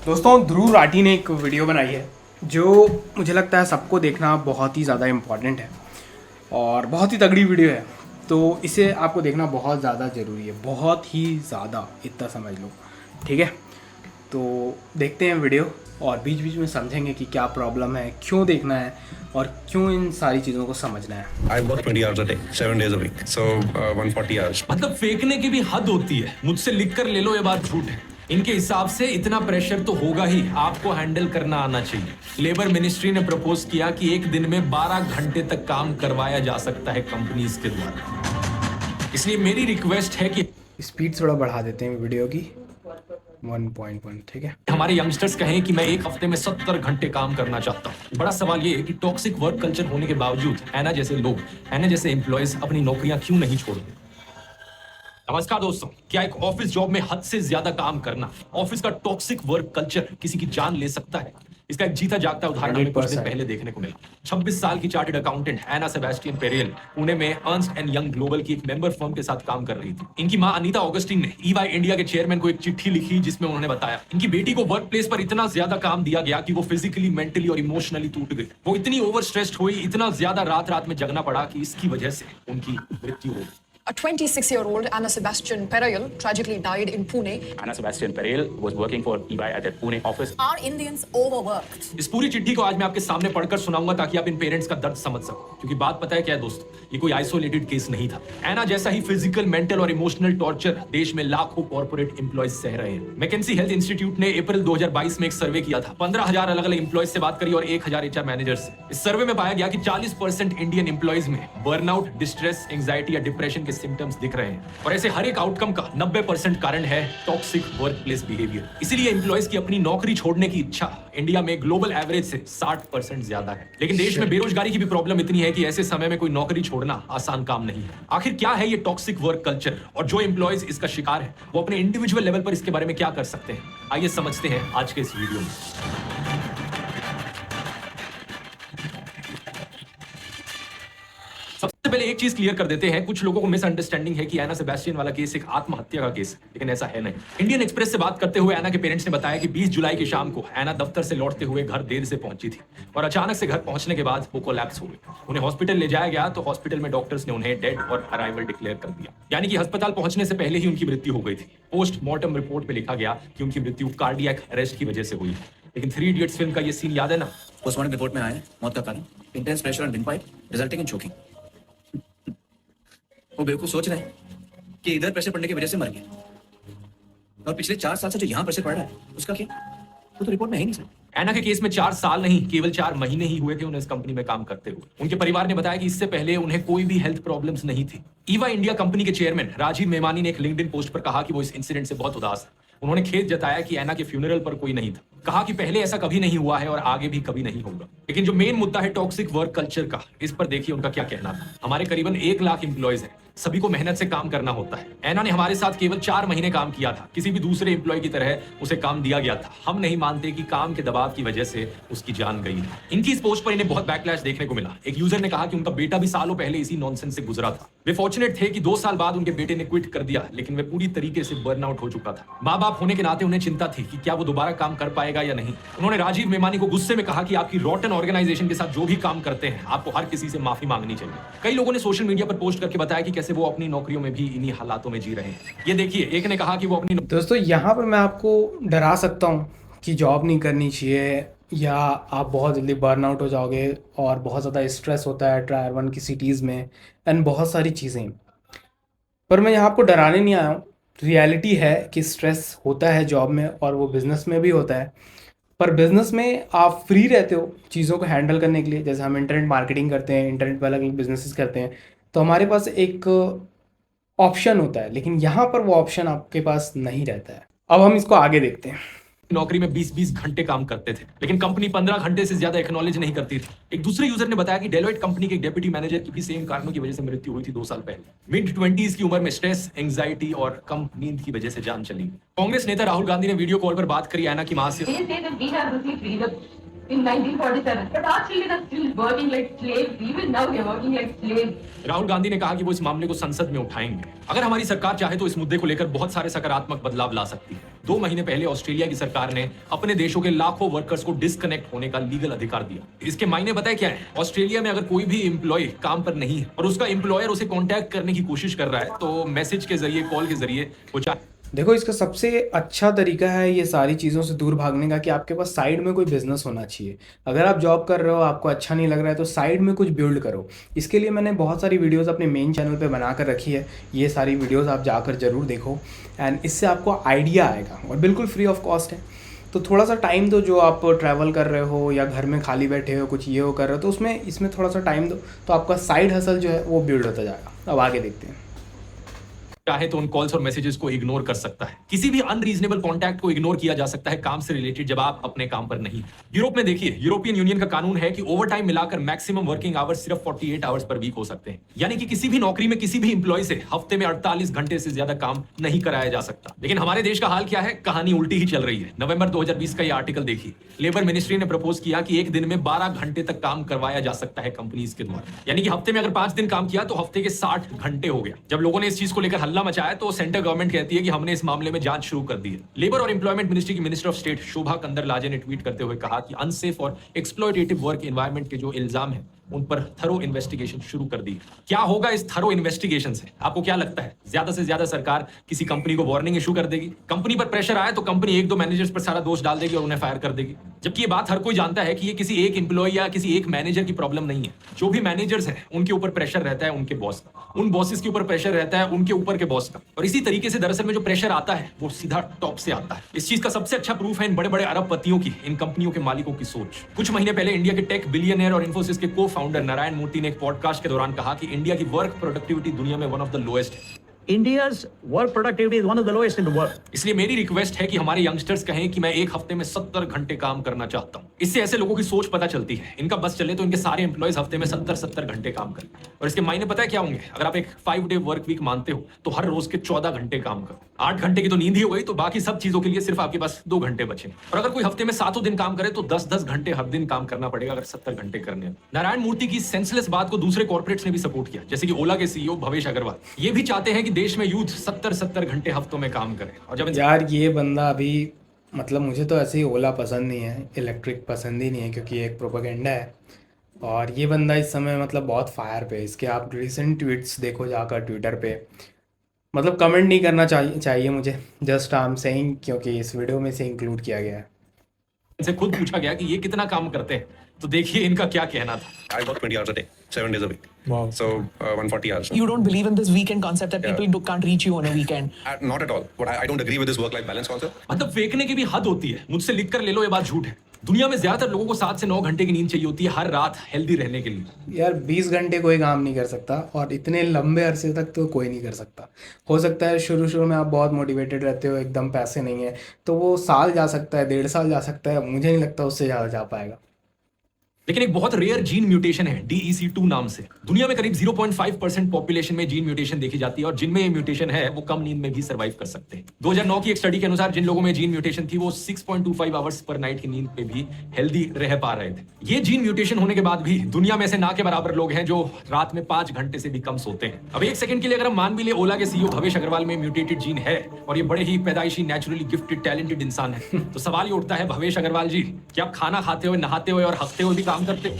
दोस्तों ध्रुव राठी ने एक वीडियो बनाई है जो मुझे लगता है सबको देखना बहुत ही ज़्यादा इम्पॉर्टेंट है और बहुत ही तगड़ी वीडियो है। तो इसे आपको देखना बहुत ज़्यादा ज़रूरी है, बहुत ही ज़्यादा, इतना समझ लो। ठीक है, तो देखते हैं वीडियो और बीच बीच में समझेंगे कि क्या प्रॉब्लम है, क्यों देखना है और क्यों इन सारी चीज़ों को समझना है। I work 20 hours a day, 7 days a week, so 140 hours. मतलब फेंकने की भी हद होती है। मुझसे लिख कर ले लो, ये बात झूठ है। इनके हिसाब से इतना प्रेशर तो होगा ही, आपको हैंडल करना आना चाहिए। लेबर मिनिस्ट्री ने प्रपोज किया कि एक दिन में 12 घंटे तक काम करवाया जा सकता है कंपनीज के द्वारा। इसलिए मेरी रिक्वेस्ट है कि स्पीड थोड़ा बढ़ा देते हैं वीडियो की 1.1। ठीक है, हमारे यंगस्टर्स कहें कि मैं एक हफ्ते में 70 घंटे काम करना चाहता हूँ। बड़ा सवाल ये है कि टॉक्सिक वर्क कल्चर होने के बावजूद ऐना जैसे लोग, ऐना जैसे एम्प्लॉयज अपनी नौकरियां क्यों नहीं छोड़ते। नमस्कार दोस्तों, क्या एक ऑफिस जॉब में हद से ज्यादा काम करना, ऑफिस का टॉक्सिक वर्क कल्चर किसी की जान ले सकता है? इसका एक जीता जागता उदाहरण हमें कुछ दिन पहले देखने को मिला। 26 साल की चार्टर्ड अकाउंटेंट एना सेबेस्टियन पेरेल पुणे में अर्न्स्ट एंड यंग ग्लोबल की एक मेंबर फर्म के साथ काम कर रही थी। इनकी मां अनीता ऑगस्टिन ने ईवाई इंडिया के चेयरमैन को एक चिट्ठी लिखी जिसमें उन्होंने बताया इनकी बेटी को वर्क प्लेस पर इतना ज्यादा काम दिया गया कि वो फिजिकली, मेंटली और इमोशनली टूट गई। वो इतनी ओवर स्ट्रेस्ड हुई, इतना ज्यादा रात रात में जगना पड़ा कि इसकी वजह से उनकी मृत्यु हो गई। A 26-year-old Anna Sebastian Perel tragically died in Pune. Anna Sebastian Perel was working for EY at their Pune office. Are Indians overworked? इस पूरी चिट्ठी को आज मैं आपके सामने पढ़कर सुनाऊंगा ताकि आप इन पेरेंट्स का दर्द समझ सको। क्योंकि बात पता है क्या है दोस्तों, ये कोई आइसोलेटेड केस नहीं था। एना जैसा ही फिजिकल, मेंटल और इमोशनल टॉर्चर देश में लाखों कॉर्पोरेट एम्प्लॉयज सह रहे हैं। मैकेंसी हेल्थ इंस्टीट्यूट ने अप्रैल 2022 में एक सर्वे किया था। 15,000 अलग अलग एम्प्लॉयज से बात करी और 1,000 HR मैनेजर से। इस सर्वे में पाया गया कि 40% इंडियन एम्प्लॉयज में बर्नआउट, डिस्ट्रेस, एंजाइटी या डिप्रेशन के सिम्टम्स दिख रहे हैं। और ऐसे हर एक आउटकम का 90% कारण है टॉक्सिक वर्कप्लेस बिहेवियर। इसीलिए एम्प्लॉयज की अपनी नौकरी छोड़ने की इच्छा इंडिया में ग्लोबल एवरेज से 60% ज्यादा है। लेकिन देश में बेरोजगारी की भी प्रॉब्लम इतनी है कि ऐसे समय में कोई नौकरी छोड़ना आसान काम नहीं है। आखिर क्या है ये टॉक्सिक वर्क कल्चर और जो एम्प्लॉयज इसका शिकार है वो अपने इंडिविजुअल लेवल पर इसके बारे में क्या कर सकते हैं? आइए समझते हैं आज के इस वीडियो में। सबसे पहले एक चीज क्लियर कर देते हैं, कुछ लोगों को मिसअंडरस्टैंडिंग है कि एना सेबेस्टियन वाला केस एक आत्महत्या का केस है, लेकिन ऐसा है नहीं। इंडियन एक्सप्रेस से बात करते हुए एना के पेरेंट्स ने बताया कि 20 जुलाई की शाम को एना दफ्तर से लौटते हुए घर देर से पहुंची थी और अचानक से घर पहुंचने के बाद वो कोलैप्स हो गई। उन्हें हॉस्पिटल ले जाया गया तो हॉस्पिटल में डॉक्टर्स ने उन्हें डेड और अराइवल डिक्लेयर कर दिया, यानी कि अस्पताल पहुंचने से पहले ही उनकी मृत्यु हो गई थी। पोस्टमार्टम रिपोर्ट में लिखा गया कि उनकी मृत्यु कार्डियक अरेस्ट की वजह से हुई। लेकिन 3 इडियट्स फिल्म का ये सीन याद है ना? पोस्टमार्टम रिपोर्ट में आया है मौत का कारण intense pressure on windpipe resulting in choking. वो बेवकूफ सोच रहे हैं कि इधर प्रेशर पड़ने की वजह से मर गया और पिछले 4 साल से जो यहाँ प्रेशर पड़ रहा है उसका क्या, वो तो रिपोर्ट में है नहीं सर। एना के केस में 4 साल नहीं, केवल 4 महीने ही हुए थे उन्हें इस कंपनी में काम करते हुए। उनके परिवार ने बताया कि इससे पहले उन्हें कोई भी हेल्थ प्रॉब्लम्स नहीं थी। ईवा इंडिया कंपनी के चेयरमैन राजीव मेमानी ने एक लिंक्डइन पोस्ट पर कहा कि वो इस इंसिडेंट से बहुत उदास है। उन्होंने खेद जताया कि एना के फ्यूनरल पर कोई नहीं था। कहा कि पहले ऐसा कभी नहीं हुआ है और आगे भी कभी नहीं होगा। लेकिन जो मेन मुद्दा है टॉक्सिक वर्क कल्चर का, इस पर देखिए उनका क्या कहना था। हमारे करीबन 1 लाख एम्प्लॉयज हैं, सभी को मेहनत से काम करना होता है। एना ने हमारे साथ केवल 4 महीने काम किया था। किसी भी दूसरे एम्प्लॉय की तरह उसे काम दिया गया था। हम नहीं मानते कि काम के दबाव की वजह से उसकी जान गई है। इनकी इस पोस्ट पर इन्हें बहुत बैकलैश देखने को मिला। एक यूजर ने कहा कि उनका बेटा भी सालों पहले इसी नॉनसेंस से गुजरा था। वे फॉर्चुनेट थे कि 2 साल बाद उनके बेटे ने क्विट कर दिया, लेकिन वे पूरी तरीके से बर्नआउट हो चुका था। माँ बाप होने के नाते उन्हें चिंता थी कि क्या वो दोबारा काम कर पाएगा या नहीं। उन्होंने राजीव मेमानी को गुस्से में कहा कि आपकी रॉटन ऑर्गेनाइजेशन के साथ जो भी काम करते हैं आपको हर किसी से माफी मांगनी चाहिए। कई लोगों ने सोशल मीडिया पर पोस्ट करके बताया कि कैसे वो अपनी नौकरियों में भी इन्हीं हालातों में जी रहे हैं। ये देखिए, एक ने कहा कि वो अपनी दोस्तों यहाँ पर मैं आपको डरा सकता हूँ कि जॉब नहीं करनी चाहिए या आप बहुत जल्दी बर्नआउट हो जाओगे और बहुत ज़्यादा स्ट्रेस होता है टायर 1 की सिटीज़ में एंड बहुत सारी चीज़ें। पर मैं यहाँ आपको डराने नहीं आया हूँ। रियलिटी है कि स्ट्रेस होता है जॉब में और वो बिज़नेस में भी होता है। पर बिज़नेस में आप फ्री रहते हो चीज़ों को हैंडल करने के लिए। जैसे हम इंटरनेट मार्केटिंग करते हैं, इंटरनेट पर अलग अलग बिजनेसेस करते हैं, तो हमारे पास एक ऑप्शन होता है, लेकिन यहाँ पर वो ऑप्शन आपके पास नहीं रहता है। अब हम इसको आगे देखते हैं। नौकरी में 20-20 घंटे काम करते थे, लेकिन कंपनी 15 घंटे से ज्यादा एक्नॉलेज नहीं करती थी। एक दूसरे यूजर ने बताया कि डेलोइट कंपनी के डेप्यूटी मैनेजर की भी सेम कारणों की वजह से मृत्यु हुई थी 2 साल पहले। मिड 20s की उम्र में स्ट्रेस, एंजाइटी और कम नींद की वजह से जान चली। कांग्रेस नेता राहुल गांधी ने वीडियो कॉल पर बात करी एना की मां से। in 1947. But our children are still working like slaves. Even now they are working like slaves. Rahul Gandhi ने कहा कि वो इस मामले को संसद में उठाएंगे। अगर हमारी सरकार चाहे तो इस मुद्दे को लेकर बहुत सारे सकारात्मक बदलाव ला सकती है। 2 महीने पहले ऑस्ट्रेलिया की सरकार ने अपने देशों के लाखों वर्कर्स को डिस्कनेक्ट होने का लीगल अधिकार दिया। इसके मायने बताए क्या है? ऑस्ट्रेलिया में अगर कोई भी एम्प्लॉय काम पर नहीं है और उसका एम्प्लॉयर उसे कॉन्टैक्ट करने की कोशिश कर रहा है तो मैसेज के जरिए, कॉल के जरिए वो देखो, इसका सबसे अच्छा तरीका है ये सारी चीज़ों से दूर भागने का कि आपके पास साइड में कोई बिजनेस होना चाहिए। अगर आप जॉब कर रहे हो, आपको अच्छा नहीं लग रहा है, तो साइड में कुछ बिल्ड करो। इसके लिए मैंने बहुत सारी वीडियोस अपने मेन चैनल पे बना कर रखी है। ये सारी वीडियोस आप जाकर ज़रूर देखो एंड इससे आपको आइडिया आएगा और बिल्कुल फ्री ऑफ कॉस्ट है। तो थोड़ा सा टाइम दो, जो आप ट्रैवल कर रहे हो या घर में खाली बैठे हो, कुछ ये हो कर रहे हो, तो इसमें थोड़ा सा टाइम दो, तो आपका साइड हसल जो है वो बिल्ड होता जाएगा। अब आगे देखते हैं। चाहे तो उन कॉल्स और मैसेजेस को इग्नोर कर सकता है। किसी भी अनरीजनेबल कॉन्टैक्ट को इग्नोर किया जा सकता है काम से रिलेटेड, जब आप अपने काम पर नहीं। यूरोप में देखिए, यूरोपियन यूनियन का कानून है कि ओवरटाइम मिलाकर मैक्सिमम वर्किंग आवर्स सिर्फ 48 आवर्स पर वीक हो सकते हैं। यानी कि किसी भी नौकरी में किसी भी इंप्लॉय से हफ्ते में 48 घंटे से ज्यादा काम नहीं कराया जा सकता। लेकिन हमारे देश का हाल क्या है? कहानी उल्टी ही चल रही है। नवंबर 2020 का यह आर्टिकल देखिए। लेबर मिनिस्ट्री ने प्रपोज किया कि एक दिन में 12 घंटे तक काम करवाया जा सकता है कंपनीज के द्वारा। यानी कि हफ्ते में अगर 5 दिन काम किया तो हफ्ते के 60 घंटे हो गया। जब लोगों ने इस चीज को लेकर हल्ला मचाया तो सेंट्रल गवर्नमेंट कहती है कि हमने इस मामले में जांच शुरू कर दी है। लेबर और एम्प्लॉयमेंट मिनिस्ट्री की मिनिस्टर ऑफ स्टेट शोभा कंदरलाजे ने ट्वीट करते हुए कहा कि अनसेफ और एक्सप्लॉयटेटिव वर्क एनवायरनमेंट के जो इल्जाम है उन पर थरो इन्वेस्टिगेशन शुरू कर दी। क्या होगा इस थरो इन्वेस्टिगेशन से? आपको क्या लगता है? ज्यादा से ज्यादा सरकार किसी कंपनी को वार्निंग इशू कर देगी। कंपनी पर प्रेशर आए तो कंपनी 1-2 मैनेजर्स पर सारा दोष डाल देगी और उन्हें फायर कर देगी। जबकि ये बात हर कोई जानता है कि ये किसी एक एम्प्लॉय या किसी एक मैनेजर की प्रॉब्लम नहीं है। जो भी मैनेजर्स हैं उनके ऊपर प्रेशर रहता है उनके बॉस का, उन बॉसेस के ऊपर प्रेशर रहता है उनके ऊपर के बॉस का। और इसी तरीके से दरअसल में जो प्रेशर आता है वो सीधा टॉप से आता है। इस चीज का सबसे अच्छा प्रूफ है इन बड़े बड़े अरबपतियों की, इन कंपनियों के मालिकों की सोच। कुछ महीने पहले इंडिया के टेक बिलियनियर और इन्फोसिस के को फाउंडर नारायण मूर्ति ने एक पॉडकास्ट के दौरान कहा कि इंडिया की वर्क प्रोडक्टिविटी दुनिया में वन ऑफ द लोएस्ट है। India's work productivity is one of the lowest in the world. इसलिए मेरी रिक्वेस्ट है कि हमारे यंगस्टर्स कहें कि मैं एक हफ्ते में 70 घंटे काम करना चाहता हूं। इससे ऐसे लोगों की सोच पता चलती है। इनका बस चले तो इनके सारे एम्प्लॉयज हफ्ते में 70 घंटे काम करें। और इसके मायने पता है क्या होंगे? अगर आप एक 5 डे वर्क वीक मानते हो तो हर रोज के 14 घंटे काम करो। 8 घंटे की तो नींद ही हो गई, तो बाकी सब चीजों के लिए सिर्फ आपके पास 2 घंटे बचे। और अगर कोई हफ्ते में 7 दिन काम करे तो 10-10 घंटे हर दिन काम करना पड़ेगा अगर 70 घंटे करने हैं। नारायण मूर्ति की सेंसलेस बात को दूसरे कॉर्पोरेट्स ने भी सपोर्ट किया, जैसे कि ओला के सीईओ भवेश अग्रवाल। ये भी चाहते हैं कि देश में यूथ 70 घंटे हफ्तों में काम करें। और जब यार ये बंदा अभी, मतलब मुझे तो ऐसे ही ओला पसंद नहीं है, इलेक्ट्रिक पसंद ही नहीं है, क्योंकि ये एक प्रोपेगेंडा है। और ये बंदा इस समय मतलब बहुत फायर पे। इसके आप रिसेंट ट्वीट्स देखो जाकर ट्विटर पे। मतलब कमेंट नहीं करना चाहिए मुझे, जस्ट आई एम सेइंग, क्योंकि इस वीडियो में से इंक्लूड किया गया है। इनसे खुद पूछा गया कि ये कितना काम करते हैं, तो देखिए इनका क्या कहना था। I work 20 hours a day, 7 days a week. Wow. So 140 hours. You don't believe in this weekend concept that people can't reach you on a weekend? Not at all. But I don't agree with this work-life balance concept. मतलब फेंकने की भी हद होती है। मुझसे लिख कर ले लो, ये बात झूठ है। दुनिया में ज्यादातर लोगों को 7 से 9 घंटे की नींद चाहिए होती है हर रात हेल्दी रहने के लिए। यार 20 घंटे कोई काम नहीं कर सकता, और इतने लंबे अरसे तक तो कोई नहीं कर सकता। हो सकता है शुरू में आप बहुत मोटिवेटेड रहते हो, एकदम पैसे नहीं है, तो वो साल जा सकता है, 1.5 साल जा सकता है। मुझे नहीं लगता उससे ज़्यादा जा पाएगा। लेकिन एक बहुत रेयर जीन म्यूटेशन है DEC2 नाम से। दुनिया में करीब 0.5% पॉपुलेशन में जीन म्यूटेशन देखी जाती है, और जिनमें ये म्यूटेशन है वो कम नींद में भी सर्वाइव कर सकते हैं। 2009 की एक स्टडी के अनुसार जिन लोगों में जीन म्यूटेशन थी वो 6.25 आवर्स पर नाइट की नींद पे भी हेल्दी रह पा रहे थे। ये जीन म्यूटेशन होने के बाद भी दुनिया में से ना के बराबर लोग हैं जो रात में 5 घंटे से भी कम सोते हैं। अब एक सेकंड के लिए अगर हम मान भी ले ओला के सीईओ भवेश अग्रवाल में म्यूटेटेड जीन है और ये बड़े ही पैदाइशी नेचुरली गिफ्टेड टैलेंटेड इंसान है, तो सवाल ये उठता है, भवेश अग्रवाल जी, क्या आप खाना खाते हुए, नहाते हुए और हफ्ते हुए भी काम करते हो?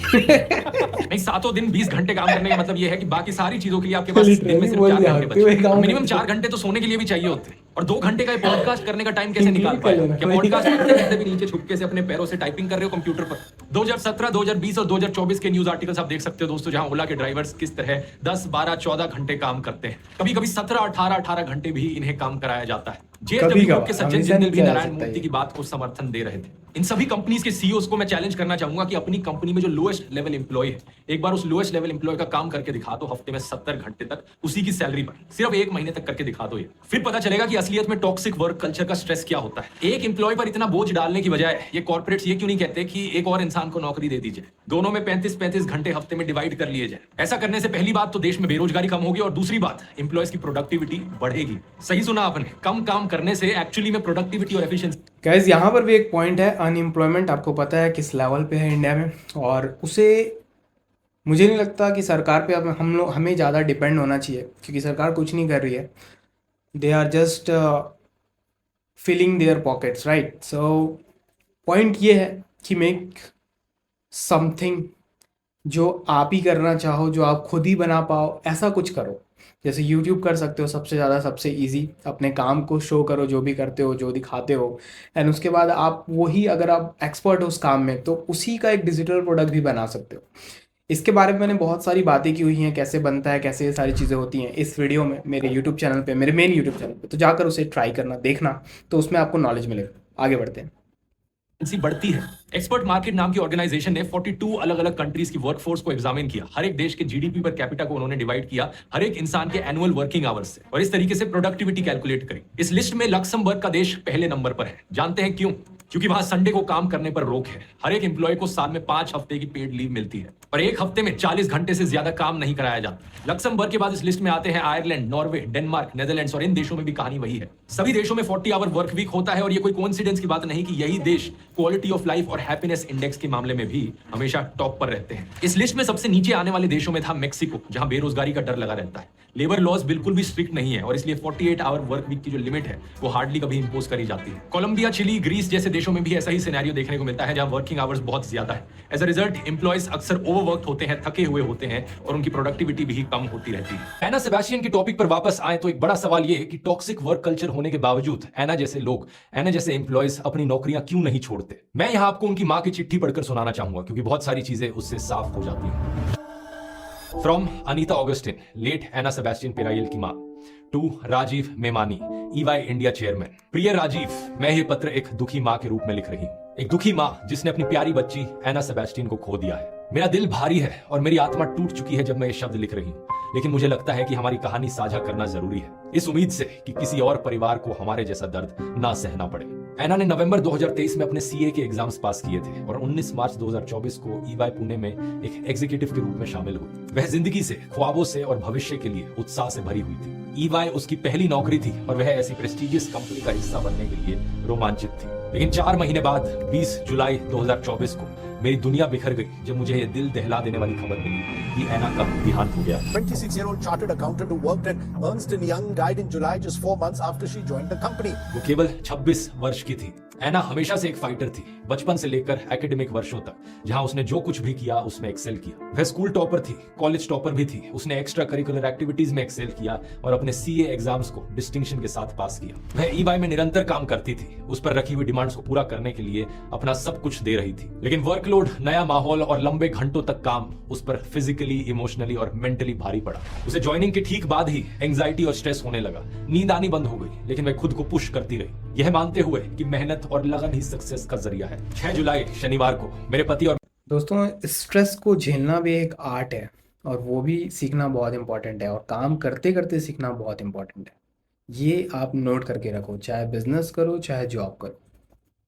नहीं, 7 दिन 20 घंटे काम करने का मतलब यह है कि बाकी सारी चीजों के लिए आपके पास दिन में सिर्फ 4 घंटे बचे। मिनिमम 4 घंटे तो सोने के लिए भी चाहिए होते हैं। और 2 घंटे का पॉडकास्ट करने का टाइम कैसे निकाल पाए? क्या पॉडकास्ट करते करते भी नीचे छुपके से अपने पैरों से टाइपिंग कर रहे हो कंप्यूटर पर? 2017, 2020 और 2024 के न्यूज आर्टिकल्स आप देख सकते हो दोस्तों, जहां ओला के ड्राइवर्स किस तरह 10, 12, 14 घंटे काम करते हैं। कभी कभी 17, 18 घंटे भी इन्हें काम कराया जाता है। JSW के सज्जन जिंदल भी नारायण मूर्ति की बात को समर्थन दे रहे थे। इन सभी कंपनीज के सीईओज को मैं चैलेंज करना चाहूंगा कि अपनी कंपनी में जो लोएस्ट लेवल एम्प्लॉय है, एक बार उस लोएस्ट लेवल एम्प्लॉय का काम करके दिखा दो हफ्ते में 70 घंटे तक उसी की सैलरी पर, सिर्फ 1 महीने तक करके दिखा दो। ये फिर पता चलेगा कि असलियत में टॉक्सिक वर्क कल्चर का स्ट्रेस क्या होता है। एक एम्प्लॉय पर इतना बोझ डालने की बजाय ये कॉर्पोरेट्स ये क्यों नहीं कहते कि एक और इंसान को नौकरी दे दीजिए, दोनों में 35-35 घंटे हफ्ते में डिवाइड कर लिए जाए। ऐसा करने से पहली बात तो देश में बेरोजगारी कम होगी, और दूसरी बात एम्प्लॉयज की प्रोडक्टिविटी बढ़ेगी। सही सुना आपने, कम काम करने से एक्चुअली में प्रोडक्टिविटी और एफिशिएंसी गाइज यहाँ पर भी एक पॉइंट है, अनएम्प्लॉयमेंट आपको पता है किस लेवल पे है इंडिया में, और उसे मुझे नहीं लगता कि सरकार पे अब हमें ज़्यादा डिपेंड होना चाहिए, क्योंकि सरकार कुछ नहीं कर रही है. They are just filling their pockets, right. So point ये है कि मेक समथिंग जो आप ही करना चाहो, जो आप खुद ही बना पाओ, ऐसा कुछ करो. जैसे यूट्यूब कर सकते हो, सबसे ज़्यादा सबसे इजी. अपने काम को शो करो, जो भी करते हो, जो दिखाते हो, एंड उसके बाद आप वही, अगर आप एक्सपर्ट हो उस काम में, तो उसी का एक डिजिटल प्रोडक्ट भी बना सकते हो. इसके बारे में मैंने बहुत सारी बातें की हुई हैं, कैसे बनता है, कैसे ये सारी चीज़ें होती हैं, इस वीडियो में मेरे यूट्यूब चैनल पे, मेरे मेन यूट्यूब चैनल पे. तो जाकर उसे ट्राई करना, देखना, तो उसमें आपको नॉलेज मिलेगा. आगे बढ़ते हैं. बढ़ती है. एक्सपर्ट मार्केट नाम की ऑर्गेनाइजेशन ने 42 अलग अलग कंट्रीज की वर्कफोर्स को एग्जामिन किया. हर एक देश के जीडीपी पर कैपिटा को उन्होंने डिवाइड किया हर एक इंसान के एनुअल वर्किंग आवर्स से, और इस तरीके से प्रोडक्टिविटी कैलकुलेट करी. इस लिस्ट में लक्समबर्ग का देश पहले नंबर पर है. जानते हैं क्यों? क्योंकि वहां संडे को काम करने पर रोक है. हर एक एम्प्लॉय को साल में 5 हफ्ते की पेड लीव मिलती है, और एक हफ्ते में 40 घंटे से ज्यादा काम नहीं कराया जाता. लक्समबर्ग के बाद इस लिस्ट में आते हैं आयरलैंड, नॉर्वे, डेनमार्क, नेदरलैंड्स, और इन देशों में भी कहानी वही है. सभी देशों में 40 आवर वर्क वीक होता है, और ये कोई कोइंसिडेंस की बात नहीं कि यही देश क्वालिटी ऑफ लाइफ और हैप्पीनेस इंडेक्स के मामले में भी हमेशा टॉप पर रहते हैं. इस लिस्ट में सबसे नीचे आने वाले देशों में था मेक्सिको, जहां बेरोजगारी का डर लगा रहता है. लेबर लॉज बिल्कुल भी स्ट्रिक्ट नहीं है, और इसलिए 48 आवर वर्क वीक की जो लिमिट है वो हार्डली कभी इंपोज करी जाती है. कोलंबिया, चिली, ग्रीस जैसे देशों में भी ऐसा ही सिनेरियो देखने को मिलता है, जहां वर्किंग आवर्स बहुत ज्यादा है. एज अ रिजल्ट एम्प्लॉयज अक्सर ओवरवर्क्ड होते हैं, थके हुए होते हैं, और उनकी प्रोडक्टिविटी भी कम होती रहती है. एना सेबेस्टियन की टॉपिक पर वापस आए तो एक बड़ा सवाल ये है कि टॉक्सिक वर्क कल्चर होने के बावजूद एना जैसे लोग, एना जैसे एम्प्लॉयज अपनी नौकरियां क्यों नहीं छोड़ते. मैं यहां आपको उनकी मां की चिट्ठी पढ़कर सुनाना चाहूंगा, क्योंकि बहुत सारी चीजें उससे साफ हो जाती हैं. From Anita Augustine, late Anna Sebastian Perayel की मां, to Rajiv Memani, EY India chairman. प्रिय राजीव, मैं ये पत्र एक दुखी मां के रूप में लिख रही हूँ. एक दुखी मां जिसने अपनी प्यारी बच्ची एना सेबेस्टियन को खो दिया है. मेरा दिल भारी है और मेरी आत्मा टूट चुकी है जब मैं ये शब्द लिख रही हूँ, लेकिन मुझे लगता है कि हमारी कहानी साझा करना जरूरी है, इस उम्मीद से कि किसी और परिवार को हमारे जैसा दर्द ना सहना पड़े. एना ने नवंबर 2023 में अपने सीए के एग्जाम्स पास किए थे, और 19 मार्च 2024 को EY पुणे में एक एग्जीक्यूटिव के रूप में शामिल हुई. वह जिंदगी से, ख्वाबों से और भविष्य के लिए उत्साह से भरी हुई थी. EY उसकी पहली नौकरी थी, और वह ऐसी प्रेस्टिजियस कंपनी का हिस्सा बनने के लिए रोमांचित थी. लेकिन 4 महीने बाद 20 जुलाई 2024 को मेरी दुनिया बिखर गई जब मुझे ये दिल दहला देने वाली खबर मिली कि एना का देहांत हो गया. 26-year-old chartered accountant who worked at Ernst & Young died in July, just 4 months after she joined the company. वो केवल 26 वर्ष की थी. एना हमेशा से एक फाइटर थी, बचपन से लेकर एकेडमिक वर्षों तक, जहां उसने जो कुछ भी किया उसमें एक्सेल किया. वह स्कूल टॉपर थी, कॉलेज टॉपर भी थी. उसने एक्स्ट्रा करिकुलर एक्टिविटीज में एक्सेल किया और अपने सीए एग्जाम्स को डिस्टिंक्शन के साथ पास किया. वह EY में निरंतर काम करती थी, उस पर रखी हुई डिमांड्स को पूरा करने के लिए अपना सब कुछ दे रही थी. लेकिन वर्कलोड, नया माहौल और लंबे घंटों तक काम उस पर फिजिकली, इमोशनली और मेंटली भारी पड़ा. उसे ज्वाइनिंग के ठीक बाद ही एंजाइटी और स्ट्रेस होने लगा. नींद आनी बंद हो गई, लेकिन वह खुद को पुश करती रही, यह मानते हुए कि मेहनत और लगन ही सक्सेस का जरिया है. 6 जुलाई शनिवार को मेरे पति और दोस्तों, स्ट्रेस को झेलना भी एक आर्ट है, और वो भी सीखना बहुत इंपॉर्टेंट है, और काम करते करते सीखना बहुत इंपॉर्टेंट है. ये आप नोट करके रखो, चाहे बिजनेस करो चाहे जॉब करो.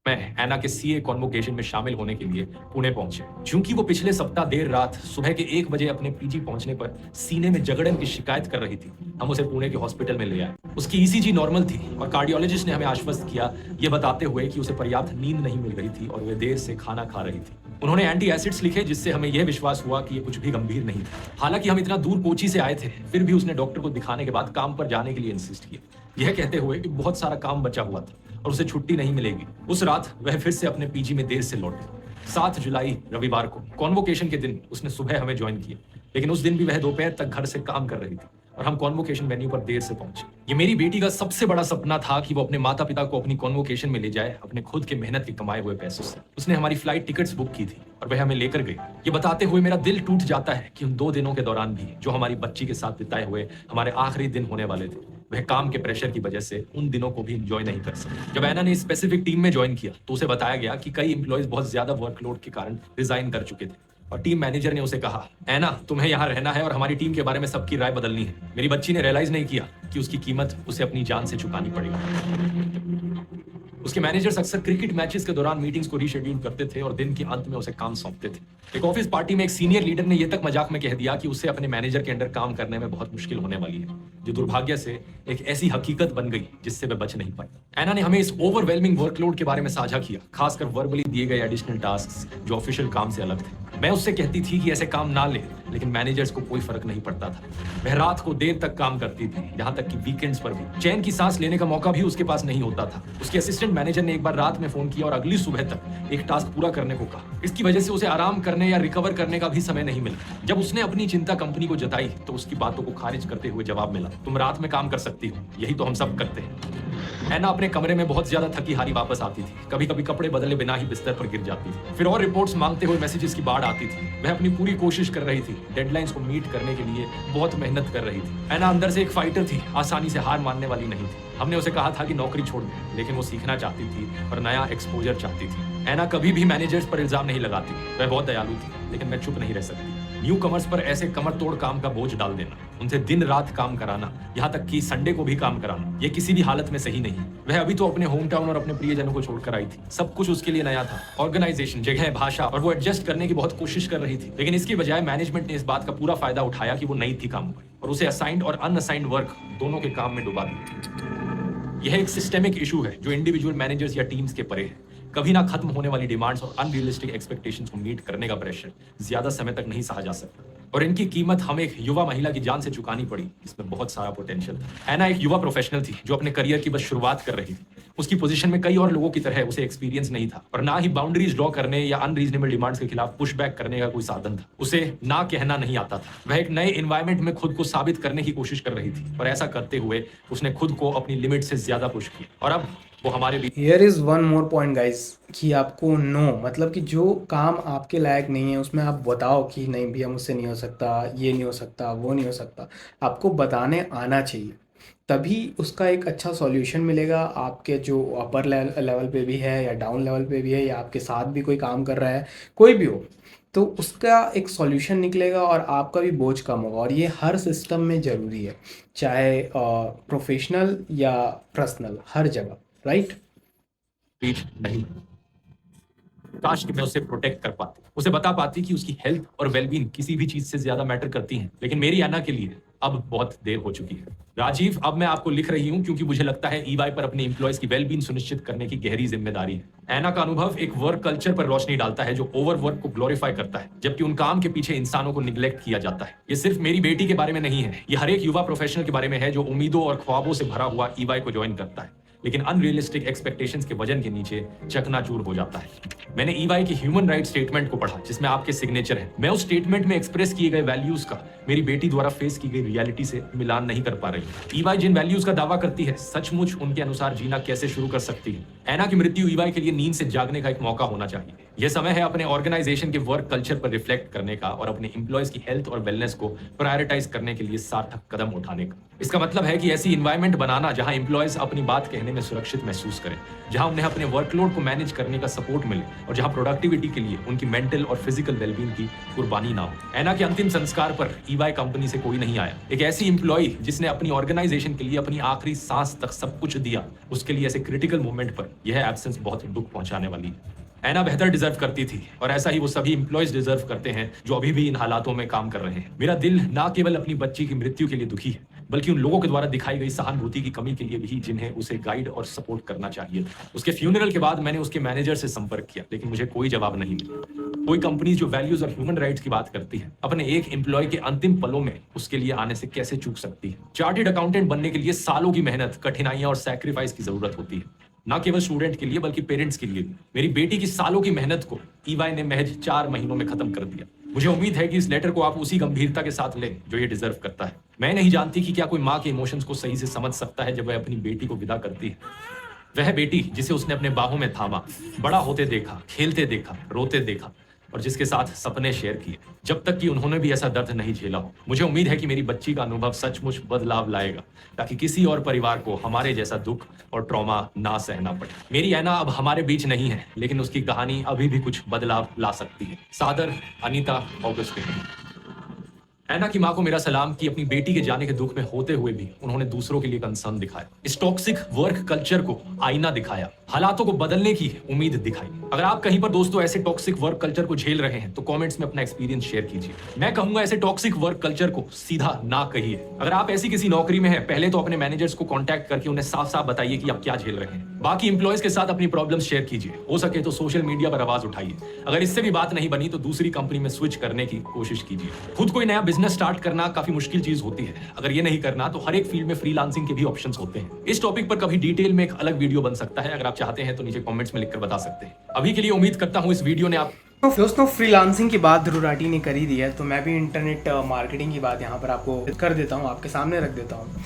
मैं एना के सीए कॉन्वोकेशन में शामिल होने के लिए पुणे पहुंचे. चूंकि वो पिछले सप्ताह देर रात सुबह के 1 बजे अपने पीजी पहुंचने पर सीने में जगड़न की शिकायत कर रही थी, हम उसे पुणे के हॉस्पिटल में ले आए. उसकी ECG नॉर्मल थी, और कार्डियोलॉजिस्ट ने हमें आश्वस्त किया, ये बताते हुए कि उसे पर्याप्त नींद नहीं मिल रही थी और वह देर से खाना खा रही थी. उन्होंने एंटी एसिड्स लिखे, जिससे हमें यह विश्वास हुआ कि ये कुछ भी गंभीर नहीं था. हालांकि हम इतना दूर कोची से आए थे, फिर भी उसने डॉक्टर को दिखाने के बाद काम पर जाने के लिए इंसिस्ट किया, यह कहते हुए कि बहुत सारा काम बचा हुआ था और उसे छुट्टी नहीं मिलेगी. उस रात वह फिर से अपने पीजी में देर से लौटे. 7 जुलाई रविवार को कॉन्वोकेशन के दिन उसने सुबह हमें ज्वाइन किया, लेकिन उस दिन भी वह दोपहर तक घर से काम कर रही थी, और हम कॉन्वोकेशन वेन्यू पर देर से पहुंचे. ये मेरी बेटी का सबसे बड़ा सपना था कि वो अपने माता पिता को अपनी कॉन्वोकेशन में ले जाए, अपने खुद के मेहनत के कमाए हुए पैसों से. उसने हमारी फ्लाइट टिकट्स बुक की थी और वह हमें लेकर गई. ये बताते हुए मेरा दिल टूट जाता है कि उन 2 दिनों के दौरान भी, जो हमारी बच्ची के साथ बिताए हुए हमारे आखिरी दिन होने वाले थे, वह काम के प्रेशर की वजह से उन दिनों को भी एंजॉय नहीं कर सके. जब एना ने स्पेसिफिक टीम में ज्वाइन किया तो उसे बताया गया कि कई एम्प्लॉयज बहुत ज्यादा वर्कलोड के कारण रिजाइन कर चुके थे, और टीम मैनेजर ने उसे कहा, एना तुम्हें यहाँ रहना है और हमारी टीम के बारे में सबकी राय बदलनी है. मेरी बच्ची ने रियलाइज नहीं किया कि उसकी कीमत उसे अपनी जान से चुकानी पड़ेगी. उसके मैनेजर्स अक्सर क्रिकेट मैचेस के दौरान मीटिंग्स को रीशेड्यूल करते थे और दिन के अंत में उसे काम सौंपते थे। एक ऑफिस पार्टी में एक सीनियर लीडर ने यह तक मजाक में कह दिया कि उससे अपने मैनेजर के अंडर काम करने में बहुत मुश्किल होने वाली है, जो दुर्भाग्य से एक ऐसी हकीकत बन गई जिससे वह बच नहीं पाई। एना ने हमें इस ओवरवेलमिंग वर्कलोड के बारे में साझा किया, खासकर वर्बली दिए गए एडिशनल टास्क जो ऑफिशियल काम से अलग थे। मैं उससे कहती थी कि ऐसे काम ना ले, लेकिन मैनेजर्स को कोई फर्क नहीं पड़ता था। वह रात को देर तक काम करती थी, यहाँ तक कि वीकेंड्स पर भी। चैन की सांस लेने का मौका भी उसके पास नहीं होता था। उसके असिस्टेंट मैनेजर ने एक बार रात में फोन किया और अगली सुबह तक एक टास्क पूरा करने को कहा। इसकी वजह से उसे आराम करने या रिकवर करने का भी समय नहीं मिला। जब उसने अपनी चिंता कंपनी को जताई तो उसकी बातों को खारिज करते हुए जवाब मिला, तुम रात में काम कर सकती हो, यही तो हम सब करते हैं। एना अपने कमरे में बहुत ज्यादा थकी हारी वापस आती थी, कभी कभी कपड़े बदले बिना ही बिस्तर पर गिर जाती थी। फिर और रिपोर्ट्स मांगते हुए मैसेजेस की बाढ़ आती थी। वह अपनी पूरी कोशिश कर रही थी, डेडलाइंस को मीट करने के लिए बहुत मेहनत कर रही थी। एना अंदर से एक फाइटर थी, आसानी से हार मानने वाली नहीं थी। हमने उसे कहा था कि नौकरी छोड़ दे, लेकिन वो सीखना चाहती थी और नया एक्सपोजर चाहती थी। एना कभी भी मैनेजर्स पर इल्जाम नहीं लगाती, वह बहुत दयालु थी, लेकिन मैं चुप नहीं रह सकती। न्यू कमर्स पर ऐसे कमर तोड़ काम का बोझ डाल देना, उनसे दिन रात काम कराना, यहाँ तक कि संडे को भी काम कराना, ये किसी भी हालत में सही नहीं। वह अभी तो अपने होम टाउन और अपने प्रियजनों को छोड़कर आई थी। सब कुछ उसके लिए नया था, ऑर्गेनाइजेशन, जगह, भाषा, और वो एडजस्ट करने की बहुत कोशिश कर रही थी। लेकिन इसकी बजाय मैनेजमेंट ने इस बात का पूरा फायदा उठाया कि वो नई थी काम पर, और उसे असाइंड और अनअसाइंड वर्क दोनों के काम में डुबा दिया। यह एक सिस्टेमिक इशू है जो इंडिविजुअल मैनेजर्स या टीम्स के परे है। कभी ना खत्म होने वाली डिमांड्स और अनरियलिस्टिक एक्सपेक्टेशंस को मीट करने का प्रेशर ज्यादा समय तक नहीं सहा जा सकता, और इनकी कीमत हमें एक युवा महिला की जान से चुकानी पड़ी, इसमें बहुत सारा पोटेंशियल था। एना एक युवा प्रोफेशनल थी जो अपने करियर की बस शुरुआत कर रही थी। उसकी पोजीशन में कई और लोगों की तरह उसे एक्सपीरियंस नहीं था, और ना ही बाउंड्रीज ड्रॉ करने या अनरीजनेबल डिमांड्स के खिलाफ पुश बैक करने का कोई साधन था। उसे ना कहना नहीं आता था। वह एक नए एनवायरनमेंट में खुद को साबित करने की कोशिश कर रही थी, और ऐसा करते हुए उसने खुद को अपनी लिमिट से ज्यादा पुश किया, और अब वो हमारे बीच। Here is one more point guys, कि आपको नो मतलब कि जो काम आपके लायक नहीं है उसमें आप बताओ कि नहीं भैया मुझसे नहीं हो सकता, ये नहीं हो सकता, वो नहीं हो सकता। आपको बताने आना चाहिए, तभी उसका एक अच्छा सॉल्यूशन मिलेगा। आपके जो अपर लेवल पे भी है या डाउन लेवल पे भी है, या आपके साथ भी कोई काम कर रहा है, कोई भी हो, तो उसका एक सॉल्यूशन निकलेगा और आपका भी बोझ कम होगा। और ये हर सिस्टम में ज़रूरी है, चाहे प्रोफेशनल या पर्सनल, हर जगह, राइट? नहीं, काश कि मैं उसे प्रोटेक्ट कर पाती, उसे बता पाती कि उसकी हेल्थ और वेलबींग किसी भी चीज से ज्यादा मैटर करती हैं। लेकिन मेरी एना के लिए अब बहुत देर हो चुकी है। राजीव, अब मैं आपको लिख रही हूं क्योंकि मुझे लगता है ईवाई पर अपने एम्प्लॉयज की वेलबींग सुनिश्चित करने की गहरी जिम्मेदारी है। एना का अनुभव एक वर्क कल्चर पर रोशनी डालता है जो ओवरवर्क को ग्लोरीफाई करता है, जबकि उन काम के पीछे इंसानों को निग्लेक्ट किया जाता है। ये सिर्फ मेरी बेटी के बारे में नहीं है, ये हर एक युवा प्रोफेशनल के बारे में है जो उम्मीदों और ख्वाबों से भरा हुआ ईवाई को ज्वाइन करता है, लेकिन अनरियलिस्टिक एक्सपेक्टेशंस के वजन के नीचे चकनाचूर हो जाता है। मैंने ईवाई की ह्यूमन राइट स्टेटमेंट को पढ़ा जिसमें आपके सिग्नेचर है। मैं उस स्टेटमेंट में एक्सप्रेस किए गए वैल्यूज का मेरी बेटी द्वारा फेस की गई रियलिटी से मिलान नहीं कर पा रही। ईवाई जिन वैल्यूज का दावा करती है, सचमुच उनके अनुसार जीना कैसे शुरू कर सकती है? एना की मृत्यु ईवाई के लिए नींद से जागने का एक मौका होना चाहिए। यह समय है अपने ऑर्गेनाइजेशन के वर्क कल्चर पर रिफ्लेक्ट करने का और अपने एम्प्लॉयज की हेल्थ और वेलनेस को प्रायोरिटाइज करने के लिए सार्थक कदम उठाने का। इसका मतलब है कि ऐसी इन्वायरमेंट बनाना जहां एम्प्लॉयज अपनी बात कहने में सुरक्षित महसूस करें, जहां उन्हें अपने वर्कलोड को मैनेज करने का सपोर्ट मिले, और जहां प्रोडक्टिविटी के लिए उनकी मेंटल और फिजिकल वेलबींग की कुर्बानी ना हो। एना के अंतिम संस्कार पर ईवाई कंपनी से कोई नहीं आया। एक ऐसी एम्प्लॉय जिसने अपनी ऑर्गेनाइजेशन के लिए अपनी आखिरी सांस तक सब कुछ दिया, उसके लिए ऐसे क्रिटिकल मोमेंट पर यह एब्सेंस बहुत दुख पहुंचाने वाली है। एना बेहतर डिजर्व करती थी, और ऐसा ही वो सभी एम्प्लॉयज डिजर्व करते हैं जो अभी भी इन हालातों में काम कर रहे हैं। मेरा दिल ना केवल अपनी बच्ची की मृत्यु के लिए दुखी है, बल्कि उन लोगों के द्वारा दिखाई गई सहानुभूति की कमी के लिए भी जिन्हें उसे गाइड और सपोर्ट करना चाहिए था। उसके फ्यूनरल के बाद मैंने उसके मैनेजर से संपर्क किया, लेकिन मुझे कोई जवाब नहीं मिला। कोई कंपनी जो वैल्यूज और ह्यूमन राइट्स की बात करती है, अपने एक एम्प्लॉय के अंतिम पलों में उसके लिए आने से कैसे चूक सकती है? चार्टर्ड अकाउंटेंट बनने के लिए सालों की मेहनत, कठिनाइयां और सैक्रिफाइस की जरूरत होती है, ना केवल स्टूडेंट के लिए बल्कि पेरेंट्स के लिए भी। मेरी बेटी की सालों की मेहनत को ईवाई ने महज 4 महीनों में खत्म कर दिया। मुझे उम्मीद है कि इस लेटर को आप उसी गंभीरता के साथ लें जो ये डिजर्व करता है। मैं नहीं जानती कि क्या कोई माँ के इमोशंस को सही से समझ सकता है जब वह अपनी बेटी को विदा करती है। वह बेटी जिसे उसने अपने बाहों में थामा, बड़ा होते देखा, खेलते देखा, रोते देखा, और जिसके साथ सपने शेयर किए, जब तक कि उन्होंने भी ऐसा दर्द नहीं झेला हो। मुझे उम्मीद है कि मेरी बच्ची का अनुभव सचमुच बदलाव लाएगा, ताकि किसी और परिवार को हमारे जैसा दुख और ट्रॉमा ना सहना पड़े। मेरी एना अब हमारे बीच नहीं है, लेकिन उसकी कहानी अभी भी कुछ बदलाव ला सकती है। सादर, अनीता ऑगस्टिन। एना की माँ को मेरा सलाम कि अपनी बेटी के जाने के दुख में होते हुए भी उन्होंने दूसरों के लिए कंसर्न दिखाया, इस टॉक्सिक वर्क कल्चर को आईना दिखाया हालातों को बदलने की उम्मीद दिखाई। अगर आप कहीं पर दोस्तों ऐसे टॉक्सिक वर्क कल्चर को झेल रहे हैं तो कमेंट्स में अपना एक्सपीरियंस शेयर कीजिए। मैं कहूंगा ऐसे टॉक्सिक वर्क कल्चर को सीधा ना कहिए। अगर आप ऐसी किसी नौकरी में हैं, पहले तो अपने मैनेजर्स को कांटेक्ट करके उन्हें साफ साफ बताइए कि आप क्या झेल रहे हैं। बाकी एम्प्लॉयज के साथ अपनी प्रॉब्लम्स शेयर कीजिए। हो सके तो सोशल मीडिया पर आवाज उठाइए। अगर इससे भी बात नहीं बनी तो दूसरी कंपनी में स्विच करने की कोशिश कीजिए। खुद कोई नया बिजनेस स्टार्ट करना काफी मुश्किल चीज होती है। अगर ये नहीं करना तो हर एक फील्ड में फ्रीलांसिंग के भी ऑप्शंस होते हैं। इस टॉपिक पर कभी डिटेल में एक अलग वीडियो बन सकता है। अगर आप चाहते हैं तो नीचे कमेंट्स में लिखकर बता सकते हैं। अभी के लिए उम्मीद करता हूं इस वीडियो ने आप तो दोस्तों फ्रीलांसिंग की बात ध्रुव राठी ने कर ही दी है, तो मैं भी इंटरनेट मार्केटिंग की बात यहाँ पर आपको कर देता हूँ, आपके सामने रख देता हूँ।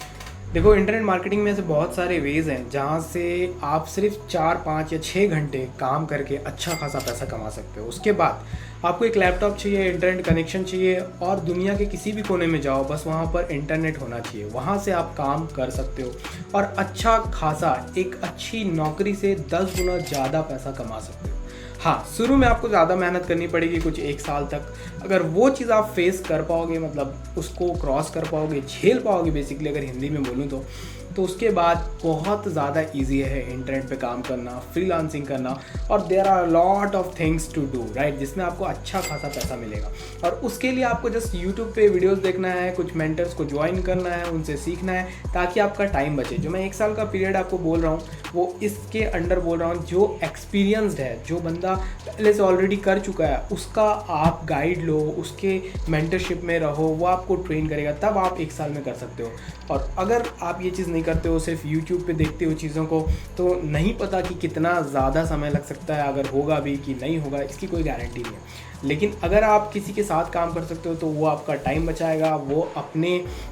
देखो, इंटरनेट मार्केटिंग में से बहुत सारे वेज हैं जहाँ से आप सिर्फ 4, 5 या 6 घंटे काम करके अच्छा खासा पैसा कमा सकते हो। उसके बाद आपको एक लैपटॉप चाहिए, इंटरनेट कनेक्शन चाहिए और दुनिया के किसी भी कोने में जाओ, बस वहाँ पर इंटरनेट होना चाहिए। वहाँ से आप काम कर सकते हो और अच्छा खासा एक अच्छी नौकरी से 10 गुना ज़्यादा पैसा कमा सकते हो। हाँ, शुरू में आपको ज़्यादा मेहनत करनी पड़ेगी, कुछ 1 साल तक। अगर वो चीज़ आप फेस कर पाओगे, मतलब उसको क्रॉस कर पाओगे, झेल पाओगे बेसिकली, अगर हिंदी में बोलूँ तो उसके बाद बहुत ज़्यादा इजी है इंटरनेट पे काम करना, फ्रीलांसिंग करना। और there are lot of things to do, right, जिसमें आपको अच्छा खासा पैसा मिलेगा। और उसके लिए आपको जस्ट यूट्यूब पे वीडियोस देखना है, कुछ मेंटर्स को ज्वाइन करना है, उनसे सीखना है, ताकि आपका टाइम बचे। जो मैं 1 साल का पीरियड आपको बोल रहा हूँ वो इसके अंडर बोल रहा हूँ। जो एक्सपीरियंसड है, जो बंदा पहले से ऑलरेडी कर चुका है, उसका आप गाइड लो, उसके मेंटरशिप में रहो, वो आपको ट्रेन करेगा, तब आप 1 साल में कर सकते हो। और अगर आप ये चीज़ नहीं करते हो, सिर्फ यूट्यूब पे देखते हो चीज़ों को, तो नहीं पता कि कितना ज़्यादा समय लग सकता है, अगर होगा भी कि नहीं होगा इसकी कोई गारंटी नहीं है। लेकिन अगर आप किसी के साथ काम कर सकते हो तो वो आपका टाइम बचाएगा, वो अपने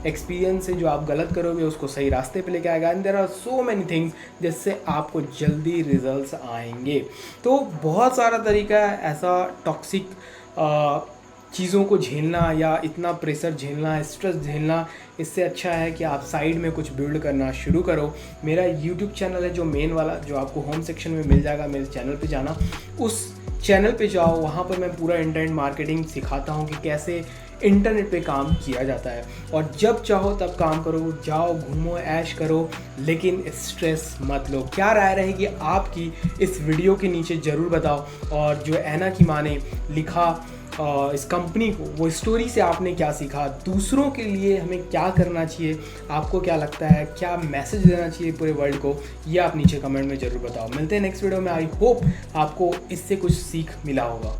एक्सपीरियंस से जो आप गलत करोगे उसको सही रास्ते पे लेके आएगा। And there are so many things जिससे आपको जल्दी रिजल्ट्स आएंगे। तो बहुत सारा तरीका है ऐसा टॉक्सिक चीज़ों को झेलना या इतना प्रेशर झेलना, स्ट्रेस झेलना। इससे अच्छा है कि आप साइड में कुछ बिल्ड करना शुरू करो। मेरा यूट्यूब चैनल है जो मेन वाला, जो आपको होम सेक्शन में मिल जाएगा, मेरे चैनल पे जाना, उस चैनल पे जाओ, वहाँ पर मैं पूरा इंटरनेट मार्केटिंग सिखाता हूँ कि कैसे इंटरनेट पे काम किया जाता है। और जब चाहो तब काम करो, जाओ घूमो, ऐश करो, लेकिन स्ट्रेस मत लो। क्या राय रहेगी आपकी इस वीडियो के नीचे ज़रूर बताओ। और जो एना की माँ ने लिखा इस कंपनी को, वो स्टोरी से आपने क्या सीखा, दूसरों के लिए हमें क्या करना चाहिए, आपको क्या लगता है, क्या मैसेज देना चाहिए पूरे वर्ल्ड को, ये आप नीचे कमेंट में ज़रूर बताओ। मिलते हैं नेक्स्ट वीडियो में। आई होप आपको इससे कुछ सीख मिला होगा।